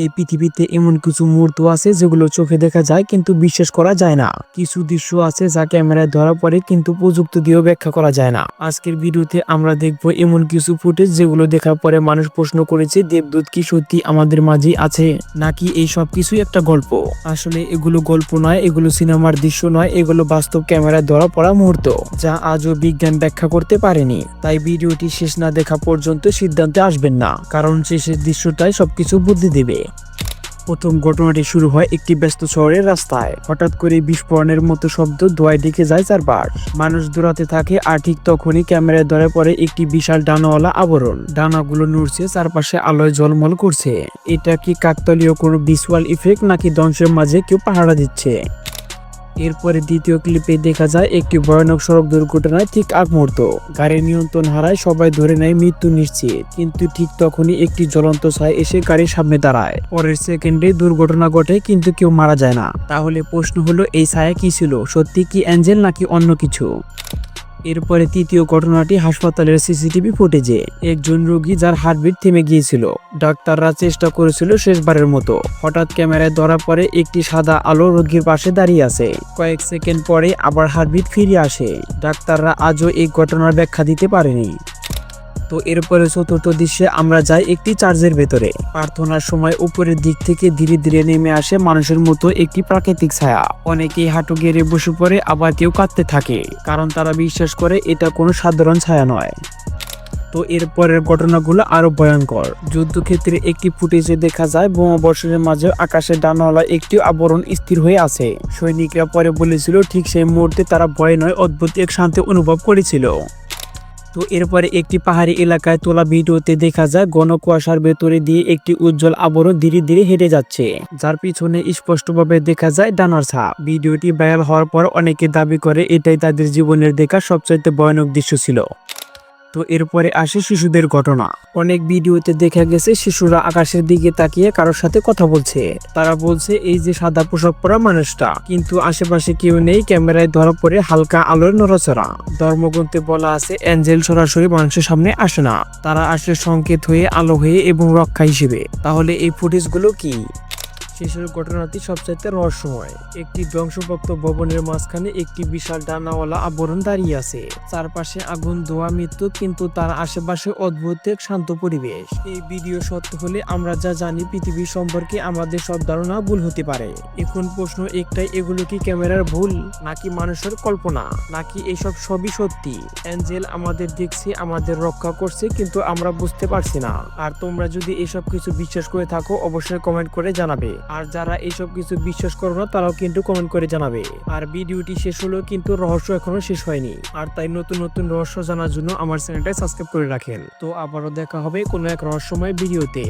এই পৃথিবীতে এমন কিছু মুহূর্ত আছে যেগুলো চোখে দেখা যায় কিন্তু বিশ্বাস করা যায় না। কিছু দৃশ্য আছে যা ক্যামেরায় ধরা পড়ে কিন্তু প্রযুক্তি দিয়েও ব্যাখ্যা করা যায় না। আজকের ভিডিওতে আমরা দেখব এমন কিছু ফুটেজ যেগুলো দেখার পরে মানুষ প্রশ্ন করেছে দেবদূত কি সত্যি আমাদের মাঝে আছে নাকি এই সব কিছুই একটা গল্প। আসলে এগুলো গল্প নয়, এগুলো সিনেমার দৃশ্য নয়, এগুলো বাস্তব ক্যামেরায় ধরা পড়া মুহূর্ত যা আজও বিজ্ঞান ব্যাখ্যা করতে পারেনি। তাই ভিডিওটি শেষ না দেখা পর্যন্ত সিদ্ধান্তে আসবেন না, কারণ শেষের দৃশ্যটাই সবকিছু বদলে দেবে। প্রথম ঘটনাটি শুরু হয় একটি ব্যস্ত শহরের রাস্তায়। হঠাৎ করে বিস্ফোরণের মতো শব্দ ধোঁয়ায় ঢেকে যায় চারপাশ। মানুষ দৌড়াতে থাকে আর ঠিক তখনই ক্যামেরায় ধরে পড়ে একটি বিশাল ডানাওয়ালা আবরণ। ডানাগুলো নড়ছে, চারপাশে আলোয় ঝলমল করছে। এটা কি কাকতালীয় কোনো ভিজুয়াল ইফেক্ট নাকি ধ্বংসের মাঝে কেউ পাহারা দিচ্ছে? এরপরে দ্বিতীয় ক্লিপে দেখা যায় একটি ভয়ানক সড়ক দুর্ঘটনায় ঠিক আগ মুহূর্ত। গাড়ির নিয়ন্ত্রণ হারায়, সবাই ধরে নেয় মৃত্যু নিশ্চিত। কিন্তু ঠিক তখনই একটি জ্বলন্ত ছায়া এসে গাড়ির সামনে দাঁড়ায়। পরের সেকেন্ডে দুর্ঘটনা ঘটে কিন্তু কেউ মারা যায় না। তাহলে প্রশ্ন হলো, এই ছায়া কি ছিল? সত্যি কি অ্যাঞ্জেল নাকি অন্য কিছু? এরপরে তৃতীয় ঘটনাটি হাসপাতালের সিসিটিভি ফুটেজে। একজন রোগী যার হার্টবিট থেমে গিয়েছিল। ডাক্তাররা চেষ্টা করেছিল শেষবারের মতো। হঠাৎ ক্যামেরায় ধরা পড়ে একটি সাদা আলো রোগীর পাশে দাঁড়িয়ে আছে। কয়েক সেকেন্ড পরে আবার হার্টবিট ফিরে আসে। ডাক্তাররা আজও এই ঘটনার ব্যাখ্যা দিতে পারেনি। তো এরপরে চতুর্থ দৃশ্যে আমরা যাই একটি চার্চের ভেতরে। প্রার্থনার সময় উপরের দিক থেকে ধীরে ধীরে নেমে আসে মানুষের মতো একটি প্রাকৃতিক ছায়া। অনেকেই হাঁটু গেড়ে বসে পড়ে, আবার কেউ কাঁদতে থাকে, কারণ তারা বিশ্বাস করে এটা কোনো সাধারণ ছায়া নয়। তো এরপরের ঘটনাগুলো আরো ভয়ঙ্কর। যুদ্ধক্ষেত্রে একটি ফুটেজে দেখা যায় বোমা বর্ষণের মাঝে আকাশে ডানাওয়ালা একটি আবরণ স্থির হয়ে আছে। সৈনিকরা পরে বলেছিল ঠিক সেই মুহূর্তে তারা ভয় নয়, অদ্ভুত এক শান্তি অনুভব করেছিল। তো এরপরে একটি পাহাড়ি এলাকায় তোলা ভিডিওতে দেখা যায় ঘন কুয়াশার ভেতরে দিয়ে একটি উজ্জ্বল আবরণ ধীরে ধীরে হেঁটে যাচ্ছে, যার পিছনে স্পষ্টভাবে দেখা যায় ডানার ছাপ। ভিডিওটি ভাইরাল হওয়ার পর অনেকে দাবি করে এটাই তাদের জীবনের দেখা সবচাইতে ভয়ানক দৃশ্য ছিল। তো এরপরে আসে শিশুদের ঘটনা। অনেক ভিডিওতে দেখা গেছে শিশুরা আকাশের দিকে তাকিয়ে কারোর সাথে কথা বলছে। তারা বলছে এই যে সাদা পোশাক পরা মানুষটা, কিন্তু আশেপাশে কেউ নেই। ক্যামেরায় ধরা পড়ে হালকা আলোর নড়াচড়া। ধর্মগ্রন্থে বলা আছে অ্যাঞ্জেল সরাসরি মানুষের সামনে আসে না, তারা আসে সংকেত হয়ে, আলো হয়ে এবং রক্ষা হিসেবে। তাহলে এই ফুটেজগুলো কি? শেষের ঘটনাটি সবচাইতে রহস্যময়। একটি ধ্বংসপ্রাপ্ত ভবনের মাঝখানে একটি বিশাল ডানাওয়ালা আবরণ দাঁড়িয়ে আছে। চারপাশে আগুন, ধোঁয়া, মৃত্যু, কিন্তু তার আশেপাশে অদ্ভুত এক শান্ত পরিবেশ। এই ভিডিও সত্য হলে আমরা যা জানি পৃথিবী সম্পর্কে আমাদের সব ধারণা ভুল হতে পারে। এখন প্রশ্ন একটাই, এগুলো কি ক্যামেরার ভুল নাকি মানুষের কল্পনা, নাকি এসব সবই সত্যি? অ্যাঞ্জেল আমাদের দেখছে, আমাদের রক্ষা করছে, কিন্তু আমরা বুঝতে পারছি না। আর তোমরা যদি এসব কিছু বিশ্বাস করে থাকো অবশ্যই কমেন্ট করে জানাবে। আর যারা এইসব কিছু বিশ্বাস করো না তারাও কিন্তু কমেন্ট করে জানাবে। আর ভিডিওটি শেষ হলো কিন্তু রহস্য এখনো শেষ হয়নি। আর তাই নতুন নতুন রহস্য জানার জন্য আমার চ্যানেলটা সাবস্ক্রাইব করে রাখেন। তো আবারও দেখা হবে কোনো এক রহস্যময় ভিডিওতে।